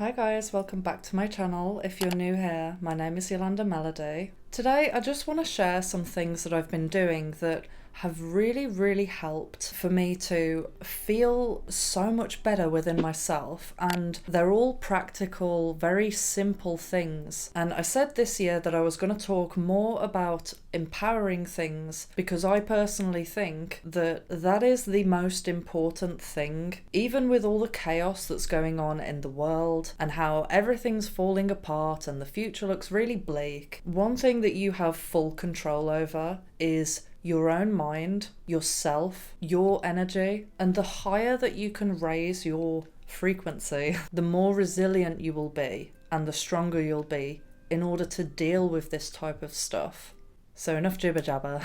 Hi guys, welcome back to my channel. If you're new here, my name is Yolanda Melody. Today I just want to share some things that I've been doing that have really helped for me to feel so much better within myself, and they're all practical, very simple things. And I said this year that I was going to talk more about empowering things because I personally think that that is the most important thing. Even with all the chaos that's going on in the world and how everything's falling apart and the future looks really bleak, one thing that you have full control over is your own mind, yourself, your energy. And the higher that you can raise your frequency, the more resilient you will be and the stronger you'll be in order to deal with this type of stuff. So enough jibber jabber,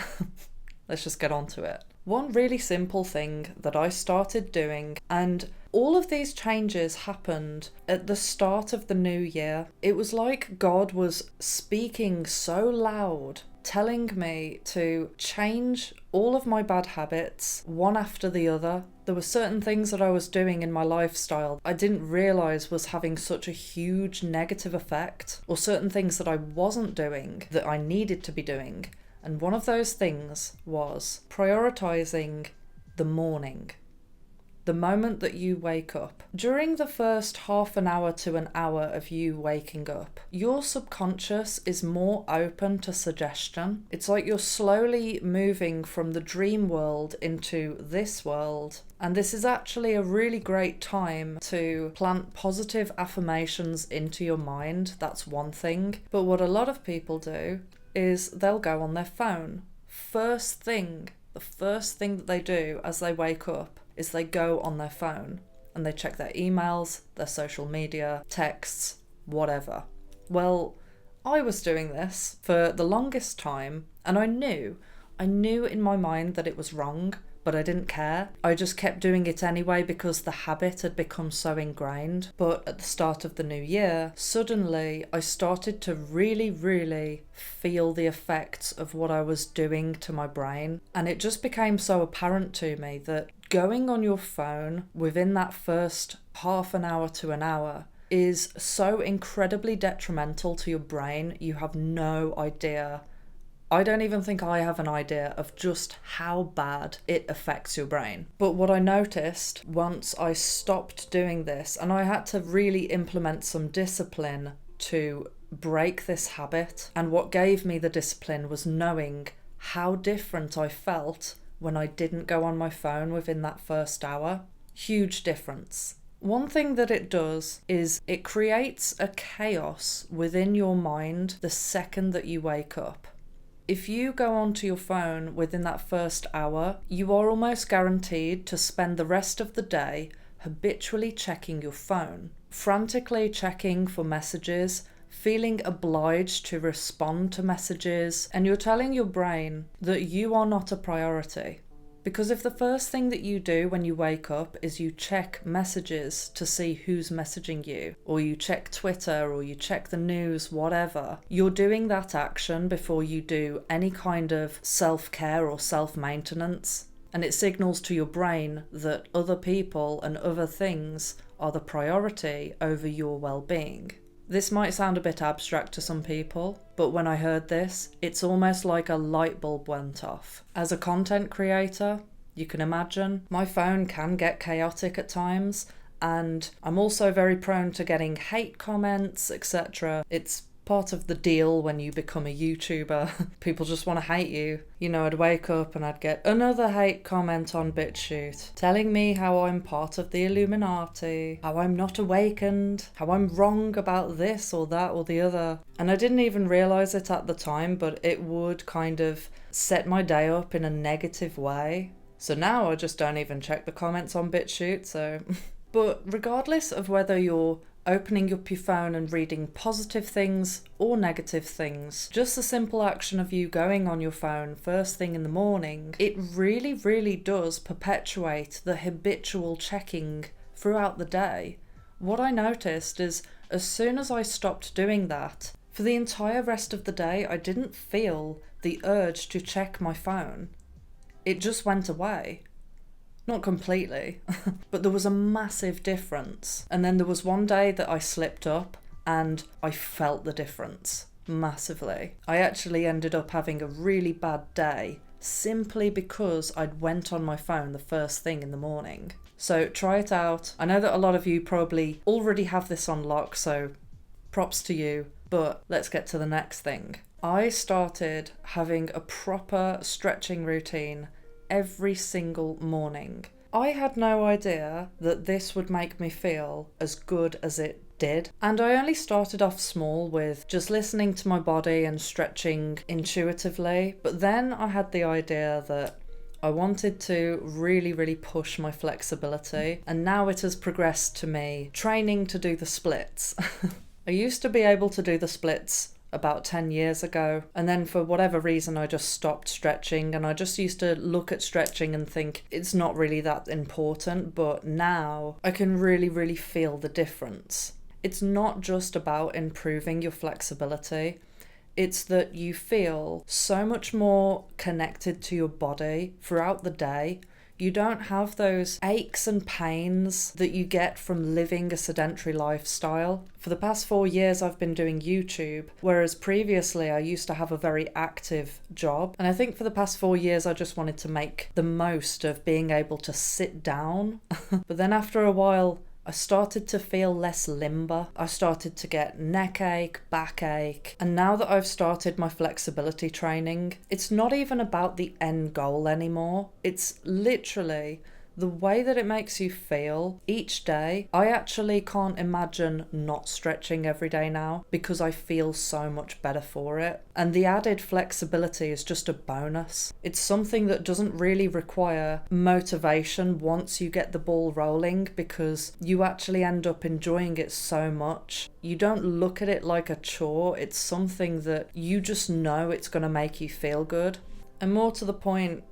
let's just get on to it. One really simple thing that I started doing, and all of these changes happened at the start of the new year. It was like God was speaking so loud, telling me to change all of my bad habits one after the other. There were certain things that I was doing in my lifestyle I didn't realise was having such a huge negative effect, or certain things that I wasn't doing that I needed to be doing. And one of those things was prioritising the morning. The moment that you wake up. During the first half an hour to an hour of you waking up, your subconscious is more open to suggestion. It's like you're slowly moving from the dream world into this world. And this is actually a really great time to plant positive affirmations into your mind. That's one thing. But what a lot of people do is they'll go on their phone. The first thing that they do as they wake up is they go on their phone and they check their emails, their social media, texts, whatever. Well, I was doing this for the longest time, and I knew in my mind that it was wrong, but I didn't care. I just kept doing it anyway because the habit had become so ingrained. But at the start of the new year, suddenly I started to really feel the effects of what I was doing to my brain. And it just became so apparent to me that going on your phone within that first half an hour to an hour is so incredibly detrimental to your brain. You have no idea. I don't even think I have an idea of just how bad it affects your brain. But what I noticed once I stopped doing this, and I had to really implement some discipline to break this habit, and what gave me the discipline was knowing how different I felt when I didn't go on my phone within that first hour. Huge difference. One thing that it does is it creates a chaos within your mind the second that you wake up. If you go onto your phone within that first hour, you are almost guaranteed to spend the rest of the day habitually checking your phone, frantically checking for messages, feeling obliged to respond to messages, and you're telling your brain that you are not a priority. Because if the first thing that you do when you wake up is you check messages to see who's messaging you, or you check Twitter, or you check the news, whatever, you're doing that action before you do any kind of self-care or self-maintenance. And it signals to your brain that other people and other things are the priority over your well-being. This might sound a bit abstract to some people, but when I heard this, it's almost like a light bulb went off. As a content creator, you can imagine, my phone can get chaotic at times, and I'm also very prone to getting hate comments, etc. It's part of the deal when you become a YouTuber. People just want to hate you. You know, I'd wake up and I'd get another hate comment on BitChute telling me how I'm part of the Illuminati, how I'm not awakened, how I'm wrong about this or that or the other. And I didn't even realise it at the time, but it would kind of set my day up in a negative way. So now I just don't even check the comments on BitChute, so... But regardless of whether you're opening up your phone and reading positive things or negative things, just the simple action of you going on your phone first thing in the morning, it really does perpetuate the habitual checking throughout the day. What I noticed is as soon as I stopped doing that, for the entire rest of the day I didn't feel the urge to check my phone. It just went away. Not completely, but there was a massive difference. And then there was one day that I slipped up and I felt the difference massively. I actually ended up having a really bad day simply because I'd went on my phone the first thing in the morning. So try it out. I know that a lot of you probably already have this on lock, so props to you, but let's get to the next thing. I started having a proper stretching routine every single morning. I had no idea that this would make me feel as good as it did. And I only started off small with just listening to my body and stretching intuitively. But then I had the idea that I wanted to really, really push my flexibility. And now it has progressed to me training to do the splits. I used to be able to do the splits about 10 years ago, and then for whatever reason I just stopped stretching, and I just used to look at stretching and think it's not really that important. But now I can really, really feel the difference. It's not just about improving your flexibility, it's that you feel so much more connected to your body throughout the day. You don't have those aches and pains that you get from living a sedentary lifestyle. For the past 4 years, I've been doing YouTube, whereas previously I used to have a very active job. And I think for the past 4 years, I just wanted to make the most of being able to sit down. But then after a while, I started to feel less limber. I started to get neck ache, backache. And now that I've started my flexibility training, it's not even about the end goal anymore. It's literally the way that it makes you feel each day. I actually can't imagine not stretching every day now because I feel so much better for it. And the added flexibility is just a bonus. It's something that doesn't really require motivation once you get the ball rolling, because you actually end up enjoying it so much. You don't look at it like a chore. It's something that you just know it's going to make you feel good. And more to the point,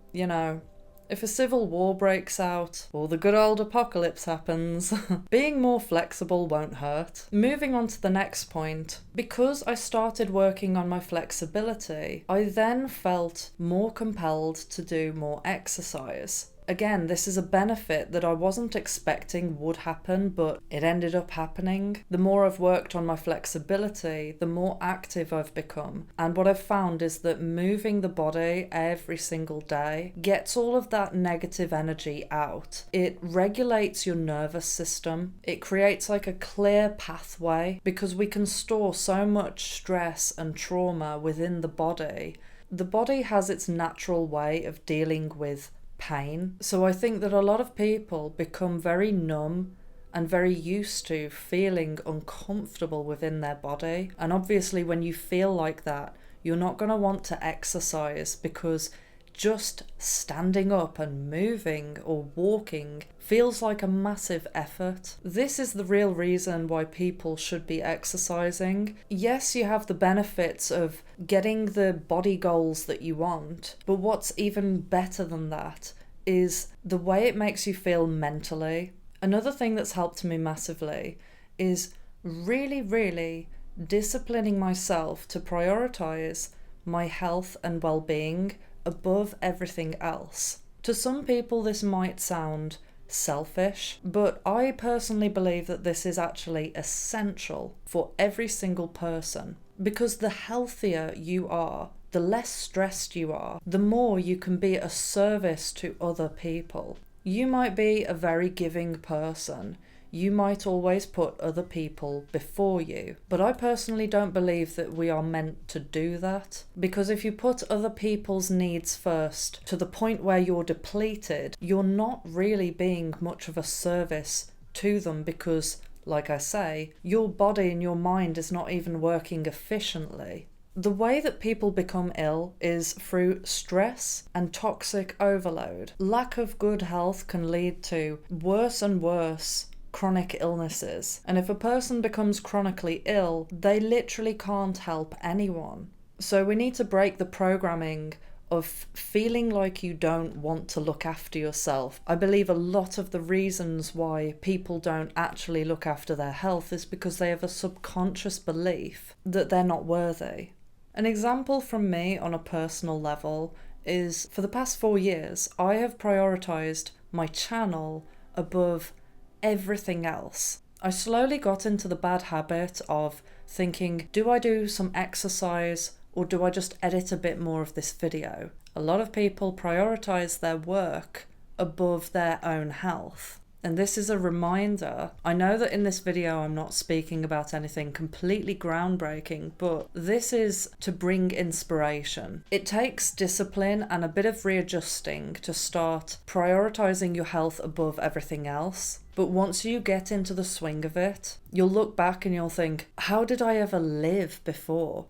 if a civil war breaks out, or the good old apocalypse happens, being more flexible won't hurt. Moving on to the next point, because I started working on my flexibility, I then felt more compelled to do more exercise. Again, this is a benefit that I wasn't expecting would happen, but it ended up happening. The more I've worked on my flexibility, the more active I've become. And what I've found is that moving the body every single day gets all of that negative energy out. It regulates your nervous system. It creates like a clear pathway, because we can store so much stress and trauma within the body. The body has its natural way of dealing with pain. So I think that a lot of people become very numb and very used to feeling uncomfortable within their body. And obviously when you feel like that, you're not going to want to exercise, because just standing up and moving or walking feels like a massive effort. This is the real reason why people should be exercising. Yes, you have the benefits of getting the body goals that you want, but what's even better than that is the way it makes you feel mentally. Another thing that's helped me massively is really, really disciplining myself to prioritize my health and well-being above everything else. To some people this might sound selfish, but I personally believe that this is actually essential for every single person, because the healthier you are, the less stressed you are, the more you can be a service to other people. You might be a very giving person. You might always put other people before you. But I personally don't believe that we are meant to do that. Because if you put other people's needs first to the point where you're depleted, you're not really being much of a service to them, because, like I say, your body and your mind is not even working efficiently. The way that people become ill is through stress and toxic overload. Lack of good health can lead to worse and worse chronic illnesses. And if a person becomes chronically ill, they literally can't help anyone. So we need to break the programming of feeling like you don't want to look after yourself. I believe a lot of the reasons why people don't actually look after their health is because they have a subconscious belief that they're not worthy. An example from me on a personal level is, for the past 4 years, I have prioritized my channel above everything else. I slowly got into the bad habit of thinking, do I do some exercise or do I just edit a bit more of this video? A lot of people prioritize their work above their own health. And this is a reminder. I know that in this video I'm not speaking about anything completely groundbreaking, but this is to bring inspiration. It takes discipline and a bit of readjusting to start prioritizing your health above everything else. But once you get into the swing of it, you'll look back and you'll think, how did I ever live before?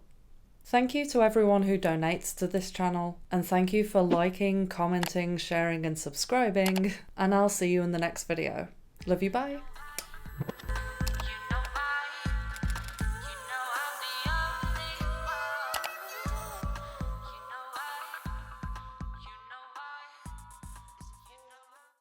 Thank you to everyone who donates to this channel, and thank you for liking, commenting, sharing and subscribing, and I'll see you in the next video. Love you, bye!